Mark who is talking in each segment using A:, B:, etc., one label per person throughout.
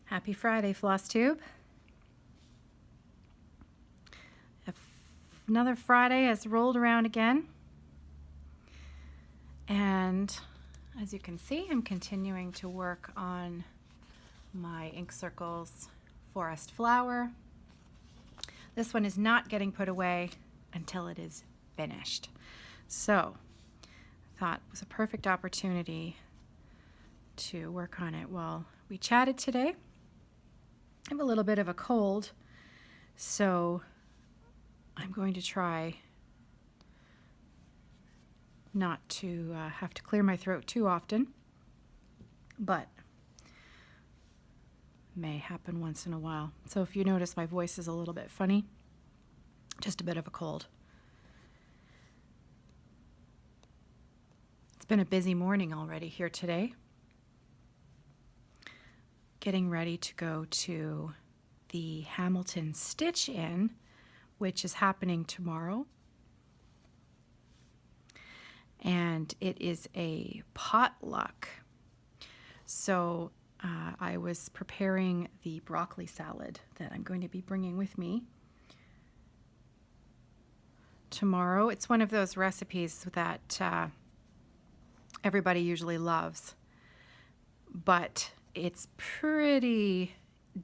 A: Happy Friday, Floss Tube. Another Friday has rolled around again. And as you can see, I'm continuing to work on my Ink Circles Forest Flower. This one is not getting put away until it is finished. So I thought it was a perfect opportunity to work on it while we chatted today. I have a little bit of a cold, so I'm going to try not to have to clear my throat too often, but may happen once in a while. So if you notice my voice is a little bit funny, just a bit of a cold. It's been a busy morning already here today. Getting ready to go to the Hamilton Stitch-In, which is happening tomorrow. And it is a potluck. So I was preparing the broccoli salad that I'm going to be bringing with me tomorrow. It's one of those recipes that everybody usually loves, but it's pretty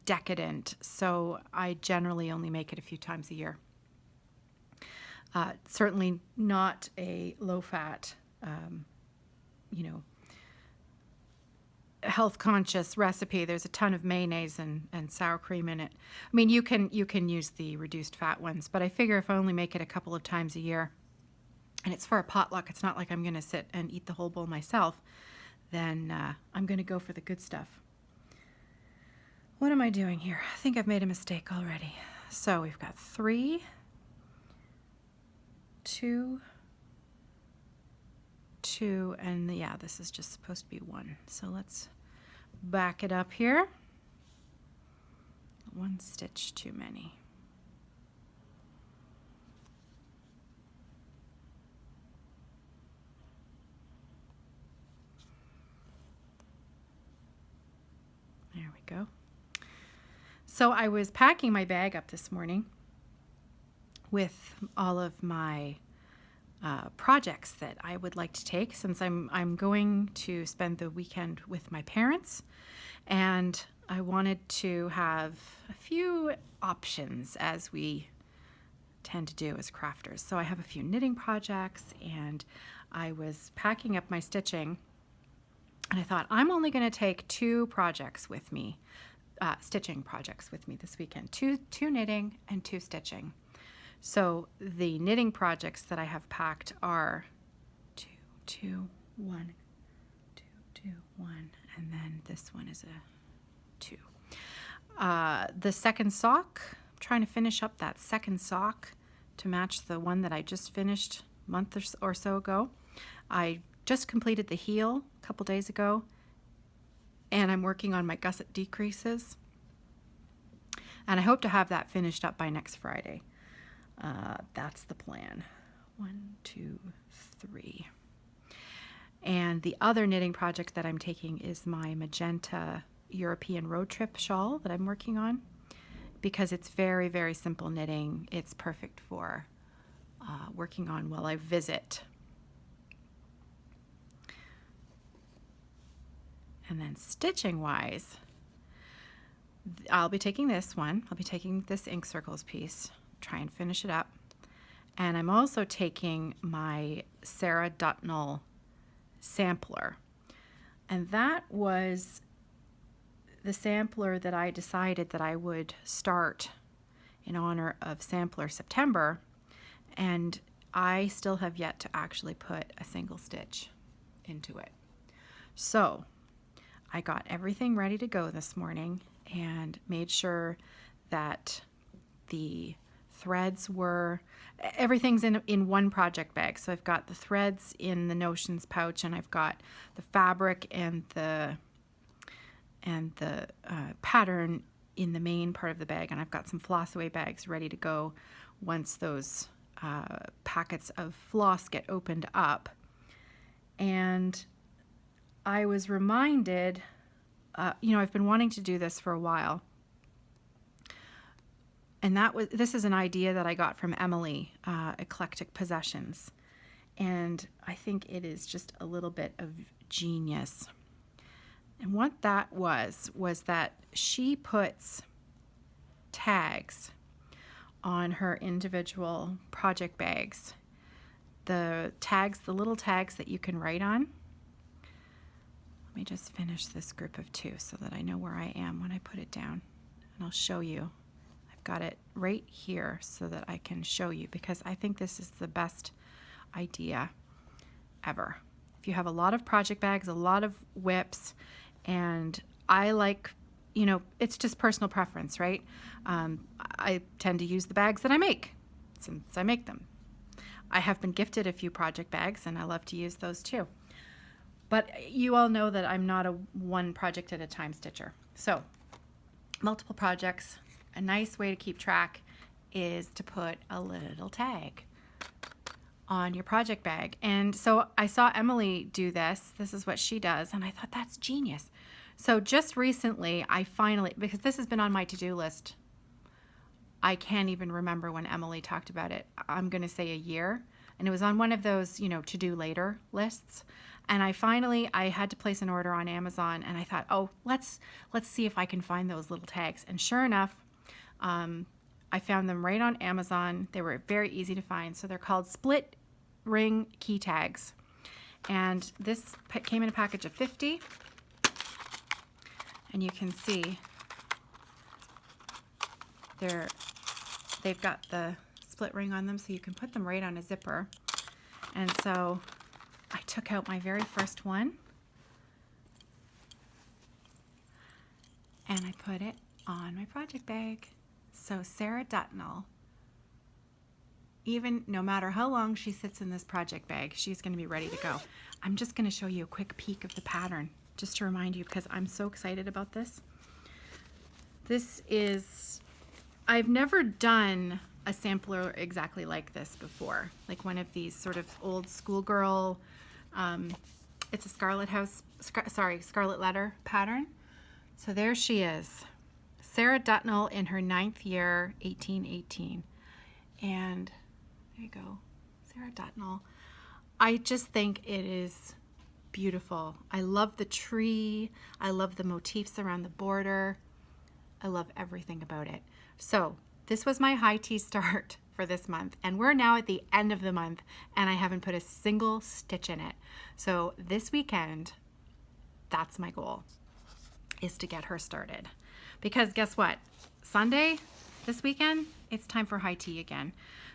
A: decadent, so I generally only make it a few times a year. Certainly not a low-fat, health-conscious recipe. There's a ton of mayonnaise and sour cream in it. I mean, you can use the reduced fat ones, but I figure if I only make it a couple of times a year, and it's for a potluck, it's not like I'm going to sit and eat the whole bowl myself, then I'm going to go for the good stuff. What am I doing here? I think I've made a mistake already. So we've got 3, 2, 2, and yeah, this is just supposed to be 1. So let's back it up here. 1 stitch too many. There we go. So I was packing my bag up this morning with all of my projects that I would like to take, since I'm going to spend the weekend with my parents, and I wanted to have a few options, as we tend to do as crafters. So I have a few knitting projects, and I was packing up my stitching, and I thought I'm only going to take 2 projects with me, stitching projects with me this weekend, 2 knitting and 2 stitching. So the knitting projects that I have packed are 2, 2, 1, 2, 2, 1, and then this one is a 2. The second sock, I'm trying to finish up that second sock to match the one that I just finished a month or so ago. I just completed the heel a couple days ago, and I'm working on my gusset decreases, and I hope to have that finished up by next Friday. That's the plan. 1, 2, 3. And the other knitting project that I'm taking is my magenta European road trip shawl that I'm working on, because it's very, very simple knitting. It's perfect for working on while I visit. And then stitching wise, I'll be taking this one. I'll be taking this Ink Circles piece, try and finish it up. And I'm also taking my Sarah Dutnell sampler. And that was the sampler that I decided that I would start in honor of Sampler September. And I still have yet to actually put a single stitch into it. So I got everything ready to go this morning and made sure that the threads were, everything's in one project bag. So I've got the threads in the Notions pouch, and I've got the fabric and the pattern in the main part of the bag, and I've got some floss away bags ready to go once those packets of floss get opened up. And I was reminded I've been wanting to do this for a while. And this is an idea that I got from Emily, Eclectic Possessions. And I think it is just a little bit of genius. And what that was that she puts tags on her individual project bags. The little tags that you can write on. Let me just finish this group of 2 so that I know where I am when I put it down. And I'll show you. I've got it right here so that I can show you, because I think this is the best idea ever. If you have a lot of project bags, a lot of whips, and I like, it's just personal preference, right? I tend to use the bags that I make since I make them. I have been gifted a few project bags, and I love to use those too. But you all know that I'm not a one project at a time stitcher. So multiple projects, a nice way to keep track is to put a little tag on your project bag. And so I saw Emily do this. This is what she does. And I thought, that's genius. So just recently, I finally, because this has been on my to-do list, I can't even remember when Emily talked about it. I'm going to say a year. And it was on one of those, to-do later lists. And I had to place an order on Amazon. And I thought, oh, let's see if I can find those little tags. And sure enough, I found them right on Amazon. They were very easy to find. So they're called split ring key tags. And this came in a package of 50. And you can see they've got the split ring on them, so you can put them right on a zipper. And so I took out my very first one and I put it on my project bag. So Sarah Dutnell, even no matter how long she sits in this project bag, she's going to be ready to go. I'm just going to show you a quick peek of the pattern just to remind you, because I'm so excited about this. I've never done a sampler exactly like this before, like one of these sort of old schoolgirl, it's a Scarlet Letter pattern. So there she is, Sarah Dutnell in her 9th year, 1818. And there you go, Sarah Dutnell. I just think it is beautiful. I love the tree. I love the motifs around the border. I love everything about it. So this was my high tea start for this month, and we're now at the end of the month and I haven't put a single stitch in it. So this weekend, that's my goal, is to get her started. Because guess what? Sunday, this weekend, it's time for high tea again.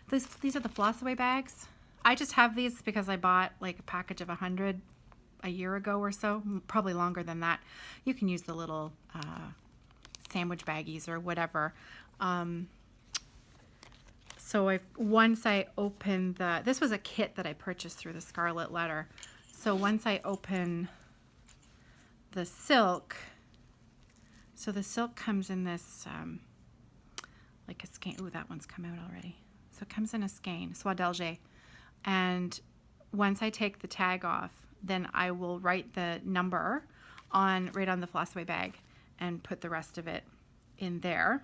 A: These are the floss away bags. I just have these because I bought like a package of 100 a year ago or so, probably longer than that. You can use the little sandwich baggies or whatever. So once I open this was a kit that I purchased through the Scarlet Letter. So once I open the silk, so the silk comes in this like a skein. Ooh, that one's come out already. So it comes in a skein, soie d'Alger. And once I take the tag off, then I will write the number right on the flossaway bag and put the rest of it in there.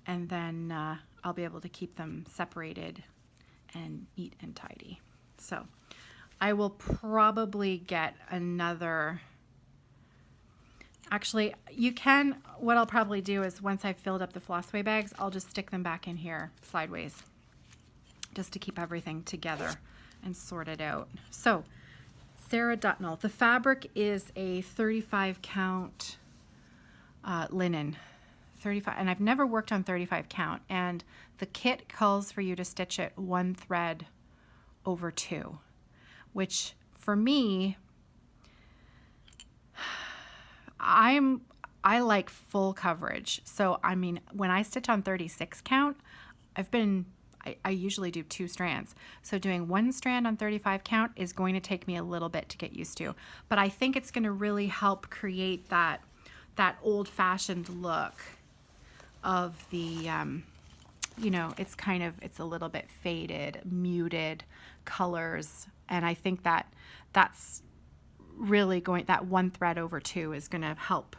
A: And then I'll be able to keep them separated and neat and tidy. So I will probably get another. Actually, what I'll probably do is once I've filled up the flossaway bags, I'll just stick them back in here sideways just to keep everything together and sorted out. So Sarah Dutnell, the fabric is a 35 count linen. 35, and I've never worked on 35 count, and the kit calls for you to stitch it 1 thread over 2, which for me, I like full coverage. So I mean, when I stitch on 36 count, I usually do 2 strands. So doing 1 strand on 35 count is going to take me a little bit to get used to, but I think it's going to really help create that old-fashioned look of the, it's a little bit faded, muted colors. And I think that's really that 1 thread over 2 is going to help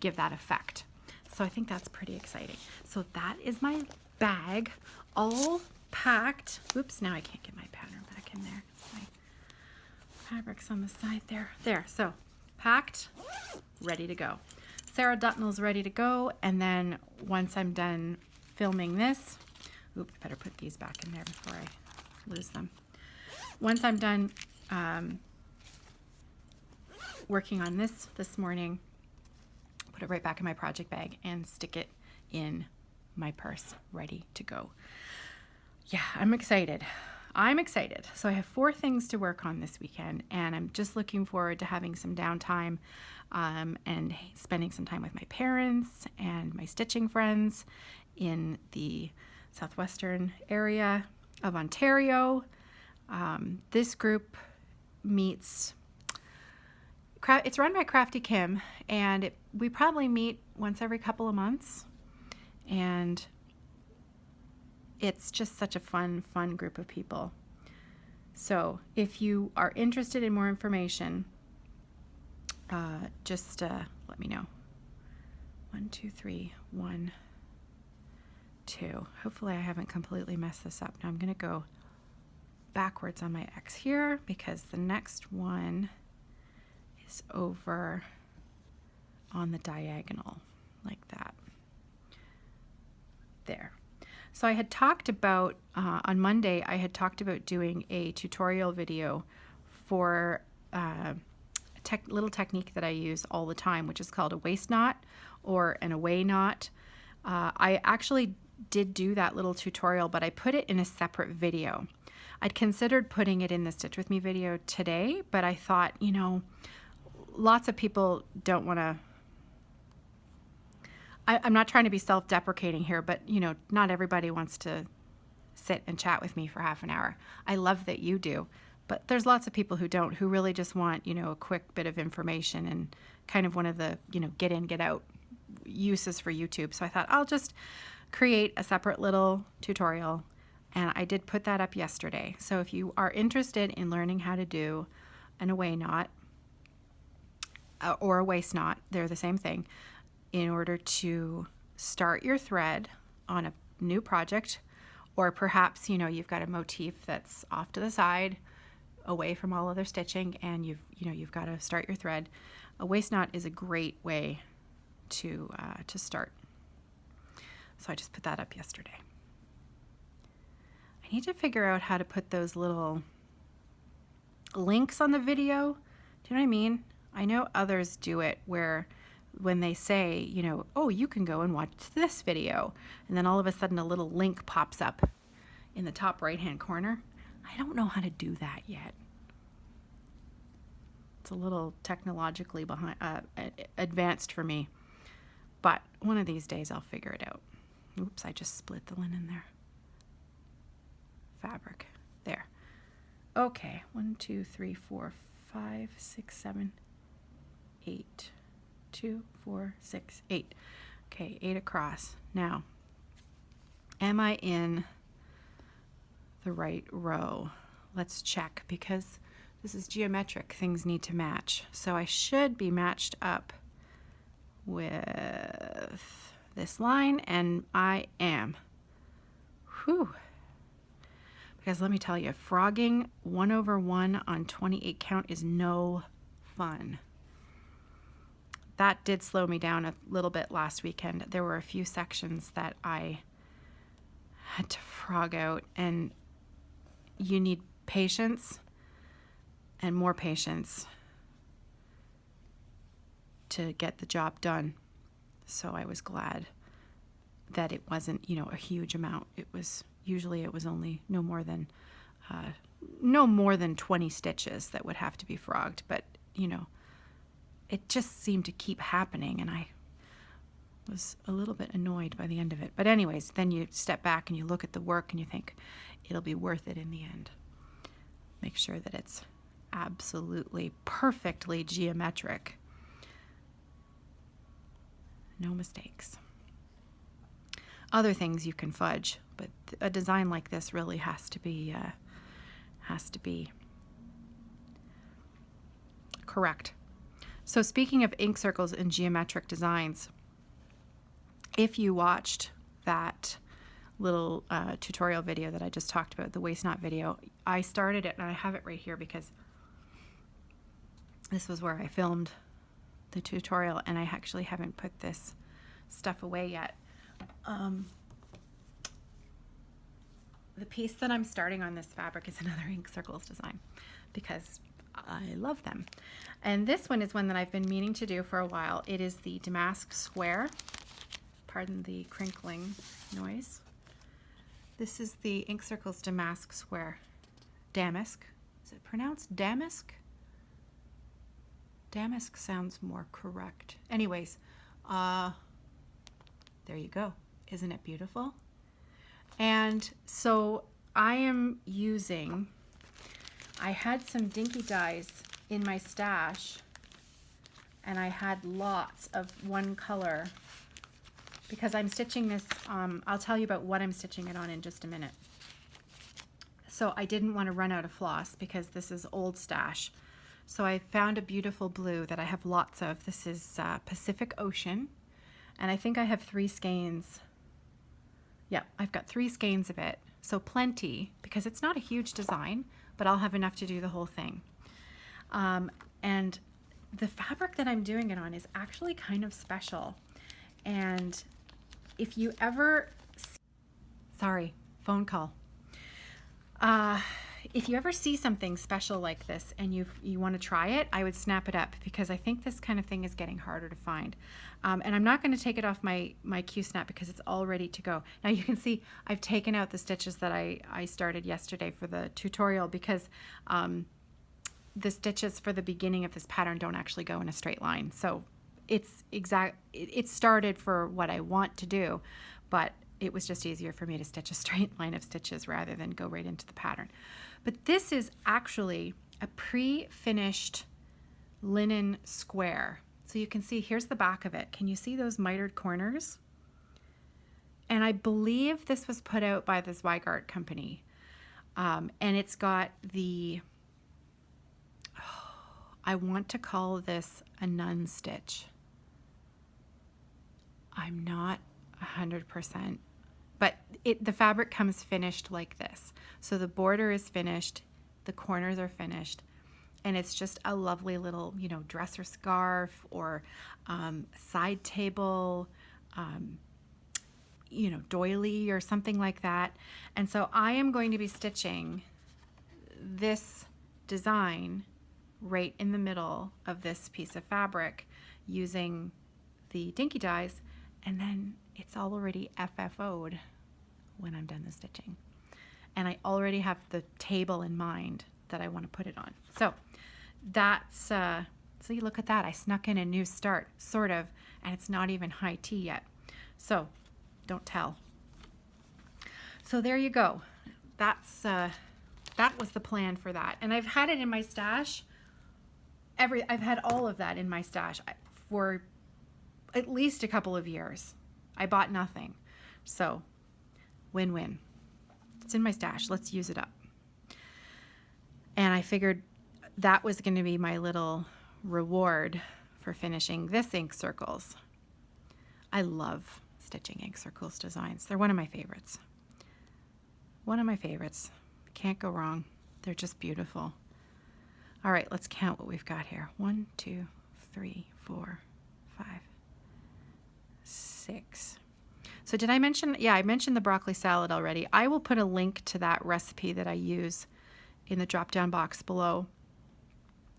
A: give that effect. So I think that's pretty exciting. So that is my bag all packed. Oops, now I can't get my pattern back in there. My fabric's on the side there. There, so packed, ready to go. Sarah Dutnell's ready to go, and then once I'm done filming this, oops, better put these back in there before I lose them. Once I'm done working on this morning, put it right back in my project bag and stick it in my purse, ready to go. Yeah, I'm excited. So I have 4 things to work on this weekend, and I'm just looking forward to having some downtime and spending some time with my parents and my stitching friends in the southwestern area of Ontario. This group meets, it's run by Crafty Kim, and we probably meet once every couple of months, and it's just such a fun group of people. So if you are interested in more information, just let me know. 1, 2, 3, 1, 2. Hopefully I haven't completely messed this up. Now I'm going to go backwards on my X here because the next one is over on the diagonal like that. There. So I had talked about, on Monday, I had talked about doing a tutorial video for a little technique that I use all the time, which is called a waist knot or an away knot. I actually did do that little tutorial, but I put it in a separate video. I'd considered putting it in the Stitch With Me video today, but I thought, you know, lots of people don't want to, I'm not trying to be self-deprecating here, but, you know, not everybody wants to sit and chat with me for half an hour. I love that you do, but there's lots of people who don't, who really just want, you know, a quick bit of information and kind of one of the, you know, get in, get out uses for YouTube. So I thought I'll just create a separate little tutorial, and I did put that up yesterday. So if you are interested in learning how to do an away knot or a waist knot, they're the same thing, in order to start your thread on a new project, or perhaps, you know, you've got a motif that's off to the side away from all other stitching, and you've got to start your thread. A waist knot is a great way to start. So I just put that up yesterday. I need to figure out how to put those little links on the video. Do you know what I mean? I know others do it where when they say, you know, oh, you can go and watch this video, and then all of a sudden a little link pops up in the top right hand corner. I don't know how to do that yet. It's a little technologically advanced for me, but one of these days I'll figure it out. Oops, I just split the linen there. Fabric. There. Okay, 1, 2, 3, 4, 5, 6, 7, 8. 2, 4, 6, 8. Okay, 8 across. Now, am I in the right row? Let's check, because this is geometric. Things need to match. So I should be matched up with this line, and I am. Whew. Because let me tell you, frogging 1/1 on 28 count is no fun. That did slow me down a little bit last weekend. There were a few sections that I had to frog out, and you need patience and more patience to get the job done. So I was glad that it wasn't, you know, a huge amount. It was only no more than 20 stitches that would have to be frogged, but you know, it just seemed to keep happening, and I was a little bit annoyed by the end of it. But anyways, then you step back and you look at the work and you think it'll be worth it in the end. Make sure that it's absolutely perfectly geometric. No mistakes. Other things you can fudge, but a design like this really has to be correct. So speaking of ink circles and geometric designs, if you watched that little tutorial video that I just talked about, the waste knot video, I started it and I have it right here because this was where I filmed the tutorial and I actually haven't put this stuff away yet. The piece that I'm starting on this fabric is another ink circles design because I love them. And this one is one that I've been meaning to do for a while. It is the damask square. Pardon the crinkling noise. This is the ink circles damask square. Damask. Is it pronounced damask? Damask sounds more correct. Anyways, there you go. Isn't it beautiful? And so I am using, I had some dinky dyes in my stash and I had lots of one color because I'm stitching this, I'll tell you about what I'm stitching it on in just a minute. So I didn't want to run out of floss because this is old stash. So I found a beautiful blue that I have lots of. This is Pacific Ocean, and I think I have 3 skeins. Yeah, I've got 3 skeins of it, so plenty, because it's not a huge design, but I'll have enough to do the whole thing. And the fabric that I'm doing it on is actually kind of special. And if you ever, sorry, phone call. If you ever see something special like this and you want to try it, I would snap it up because I think this kind of thing is getting harder to find. And I'm not going to take it off my Q-snap because it's all ready to go. Now you can see I've taken out the stitches that I started yesterday for the tutorial because the stitches for the beginning of this pattern don't actually go in a straight line. So it started for what I want to do, but it was just easier for me to stitch a straight line of stitches rather than go right into the pattern. But this is actually a pre-finished linen square. So you can see, here's the back of it. Can you see those mitered corners? And I believe this was put out by the Zweigart company. And it's got the, I want to call this a nun stitch. I'm not 100%. But the fabric comes finished like this. So the border is finished, the corners are finished, and it's just a lovely little, you know, dresser scarf or side table, you know, doily or something like that. And so I am going to be stitching this design right in the middle of this piece of fabric using the dinky dyes, and then it's already FFO'd when I'm done the stitching. And I already have the table in mind that I want to put it on. So that's, so you look at that. I snuck in a new start, sort of, and it's not even high tea yet. So don't tell. So there you go. That's, that was the plan for that. And I've had it in my stash. I've had all of that in my stash for at least a couple of years. I bought nothing. So win-win. It's in my stash. Let's use it up. And I figured that was going to be my little reward for finishing this ink circles. I love stitching ink circles designs. They're one of my favorites. One of my favorites. Can't go wrong. They're just beautiful. All right, let's count what we've got here. 1, 2, 3, 4, 5, 6. So did I mention, yeah, I mentioned the broccoli salad already. I will put a link to that recipe that I use in the drop-down box below.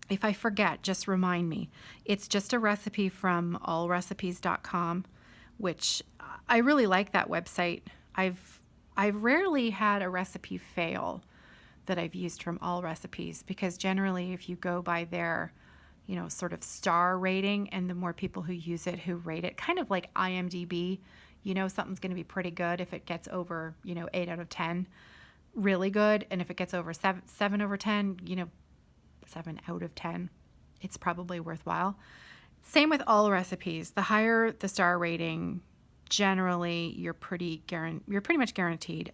A: If I forget, just remind me. It's just a recipe from allrecipes.com, which I really like that website. I've rarely had a recipe fail that I've used from All Recipes, because generally if you go by their, you know, sort of star rating, and the more people who use it, who rate it, kind of like IMDb, you know something's going to be pretty good if it gets over, you know, 8 out of 10, really good. And if it gets over 7 over 10, you know, 7 out of 10, it's probably worthwhile. Same with All Recipes. The higher the star rating, generally you're pretty much guaranteed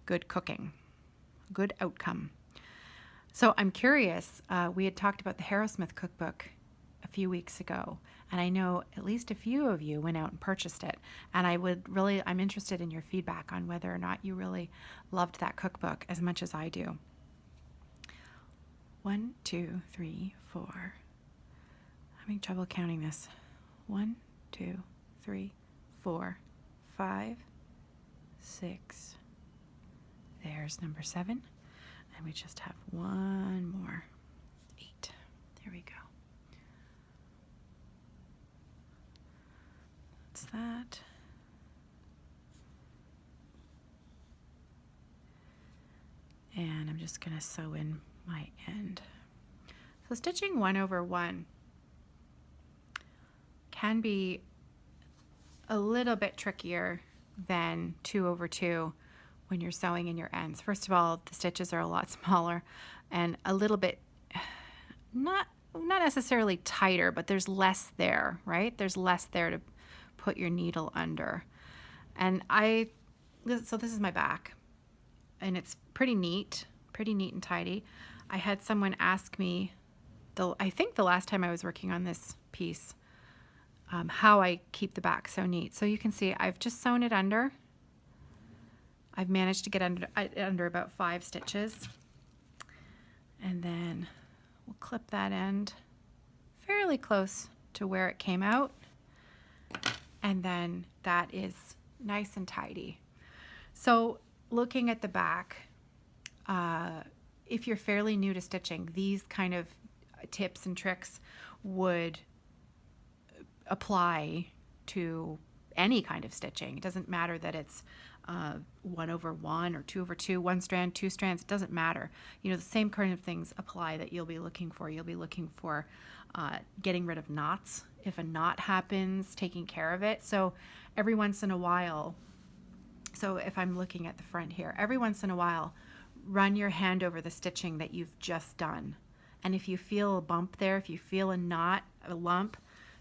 A: good cooking, good outcome. So I'm curious, we had talked about the Harrowsmith cookbook few weeks ago, and I know at least a few of you went out and purchased it, and I'm interested in your feedback on whether or not you really loved that cookbook as much as I do. 1, 2, 3, 4. I'm having trouble counting this. 1, 2, 3, 4, 5, 6. There's number 7. And we just have one more. 8. There we go. That's that. And I'm just going to sew in my end. So stitching 1/1 can be a little bit trickier than 2/2 when you're sewing in your ends. First of all, the stitches are a lot smaller and a little bit not necessarily tighter, but there's less there, right? There's less there to put your needle under. And so this is my back, and it's pretty neat and tidy. I had someone ask me, I think the last time I was working on this piece, how I keep the back so neat. So you can see I've just sewn it under. I've managed to get under about 5 stitches. And then we'll clip that end fairly close to where it came out. And then that is nice and tidy. So looking at the back, if you're fairly new to stitching, these kind of tips and tricks would apply to any kind of stitching. It doesn't matter that it's 1/1 or 2/2, 1 strand, 2 strands. It doesn't matter. You know, the same kind of things apply that you'll be looking for. You'll be looking for getting rid of knots. If a knot happens, taking care of it. So every once in a while, so if I'm looking at the front here, every once in a while, run your hand over the stitching that you've just done. And if you feel a bump there, if you feel a knot, a lump,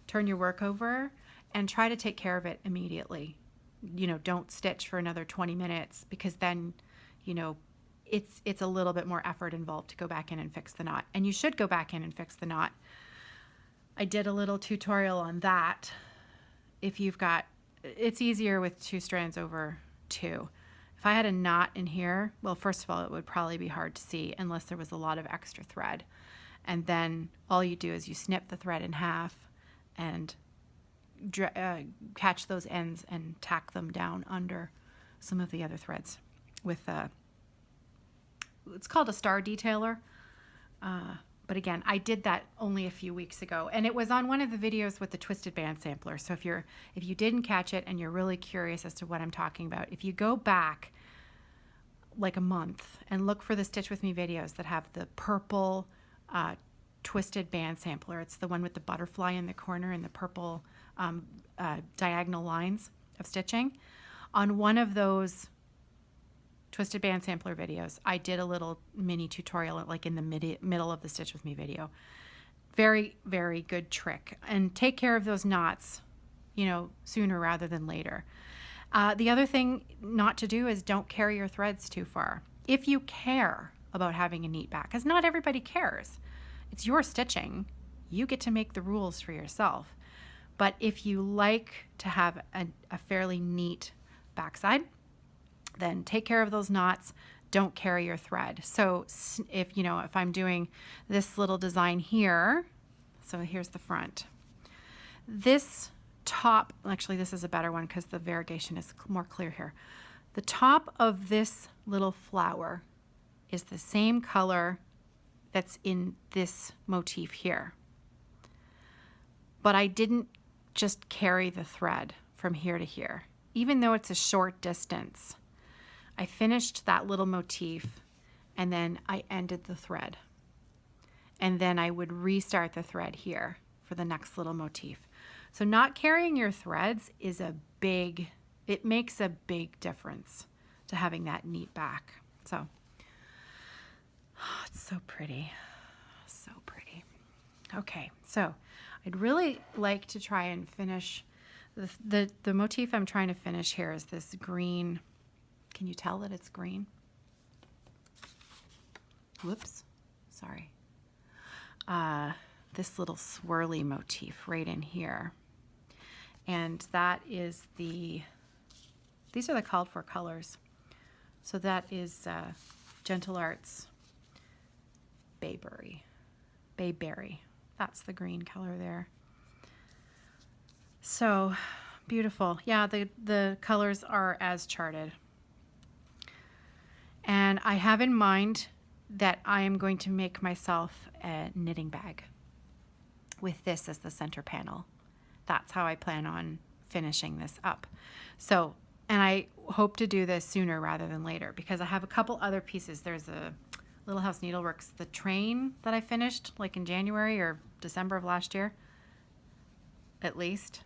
A: turn your work over and try to take care of it immediately. You know, don't stitch for another 20 minutes, because then, you know, it's a little bit more effort involved to go back in and fix the knot. And you should go back in and fix the knot. I did a little tutorial on that. If you've got, it's easier with 2 strands over 2. If I had a knot in here, well, first of all, it would probably be hard to see unless there was a lot of extra thread. And then all you do is you snip the thread in half and catch those ends and tack them down under some of the other threads with it's called a star detailer. But again, I did that only a few weeks ago, and it was on one of the videos with the twisted band sampler. So if you didn't catch it and you're really curious as to what I'm talking about, if you go back like a month and look for the Stitch With Me videos that have the purple twisted band sampler, it's the one with the butterfly in the corner and the purple diagonal lines of stitching. On one of those twisted band sampler videos, I did a little mini tutorial like in the middle of the Stitch With Me video. Very, very good trick. And take care of those knots, you know, sooner rather than later. The other thing not to do is don't carry your threads too far. If you care about having a neat back, because not everybody cares. It's your stitching. You get to make the rules for yourself. But if you like to have a fairly neat backside, then take care of those knots. Don't carry your thread. So if I'm doing this little design here, so here's the front. This top, actually this is a better one because the variegation is more clear here. The top of this little flower is the same color that's in this motif here. But I didn't just carry the thread from here to here. Even though it's a short distance, I finished that little motif and then I ended the thread. And then I would restart the thread here for the next little motif. So not carrying your threads is it makes a big difference to having that neat back. So, it's so pretty, so pretty. Okay, so I'd really like to try and finish, the motif I'm trying to finish here is this green. Can you tell that it's green? Whoops, sorry. this little swirly motif right in here. And that is these are the called for colors. So that is Needlearts Bayberry. That's the green color there. So beautiful. Yeah, the colors are as charted. And I have in mind that I am going to make myself a knitting bag with this as the center panel. That's how I plan on finishing this up. So, and I hope to do this sooner rather than later because I have a couple other pieces. There's a Little House Needleworks, the train that I finished like in January or December of last year, at least.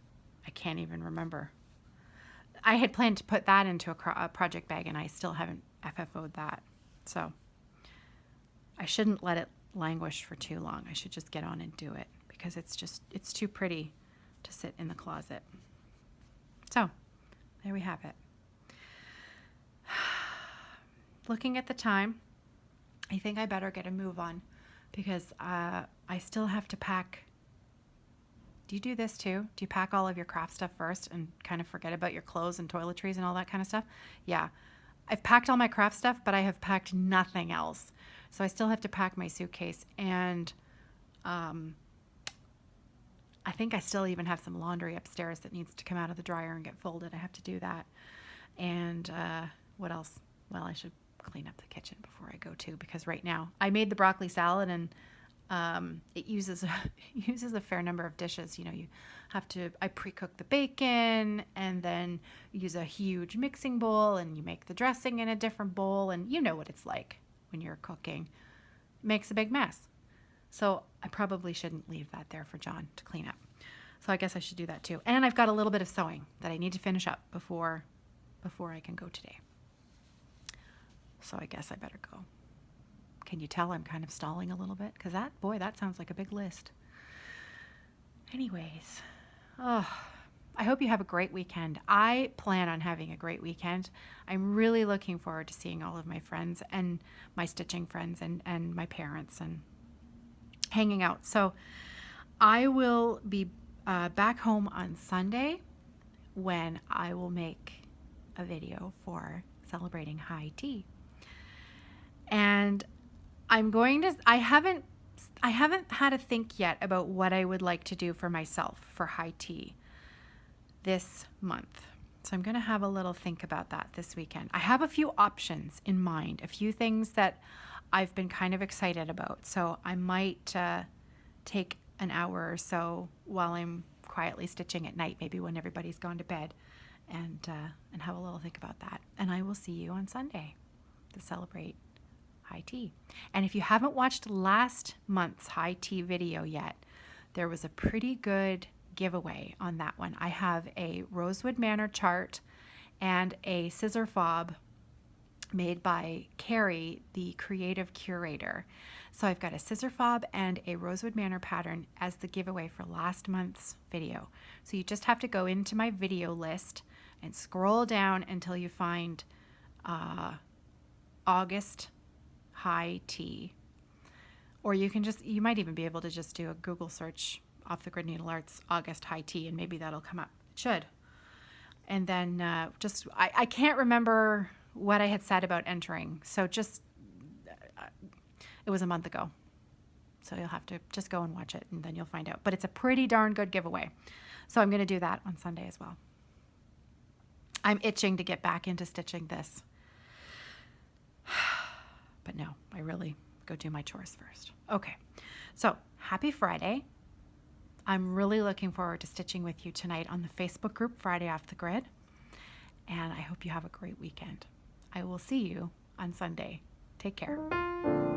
A: I can't even remember. I had planned to put that into a project bag and I still haven't FFO'd that. So I shouldn't let it languish for too long. I should just get on and do it because it's too pretty to sit in the closet. So there we have it. Looking at the time, I think I better get a move on because I still have to pack. Do you do this too? Do you pack all of your craft stuff first and kind of forget about your clothes and toiletries and all that kind of stuff? Yeah. I've packed all my craft stuff, but I have packed nothing else. So I still have to pack my suitcase. And I think I still even have some laundry upstairs that needs to come out of the dryer and get folded. I have to do that. And what else? Well, I should clean up the kitchen before I go too, because right now I made the broccoli salad and it uses a fair number of dishes. You know, I pre-cook the bacon and then use a huge mixing bowl and you make the dressing in a different bowl. And you know what it's like when you're cooking. It makes a big mess. So I probably shouldn't leave that there for John to clean up. So I guess I should do that too. And I've got a little bit of sewing that I need to finish up before I can go today. So I guess I better go. Can you tell I'm kind of stalling a little bit? Because that sounds like a big list. Anyways, I hope you have a great weekend. I plan on having a great weekend. I'm really looking forward to seeing all of my friends and my stitching friends and my parents and hanging out. So I will be back home on Sunday when I will make a video for celebrating high tea. And I haven't had a think yet about what I would like to do for myself for high tea this month. So I'm going to have a little think about that this weekend. I have a few options in mind, a few things that I've been kind of excited about. So I might take an hour or so while I'm quietly stitching at night, maybe when everybody's gone to bed, and have a little think about that. And I will see you on Sunday to celebrate high tea. And if you haven't watched last month's high tea video yet, there was a pretty good giveaway on that one. I have a Rosewood Manor chart and a scissor fob made by Carrie, the creative curator. So I've got a scissor fob and a Rosewood Manor pattern as the giveaway for last month's video. So you just have to go into my video list and scroll down until you find August high tea. Or you might even be able to just do a Google search off the grid Needlearts August high tea and maybe that'll come up. It should. And then I can't remember what I had said about entering. So it was a month ago. So you'll have to just go and watch it and then you'll find out. But it's a pretty darn good giveaway. So I'm going to do that on Sunday as well. I'm itching to get back into stitching this. But no, I really go do my chores first. Okay, so happy Friday. I'm really looking forward to stitching with you tonight on the Facebook group, Friday Off the Grid. And I hope you have a great weekend. I will see you on Sunday. Take care.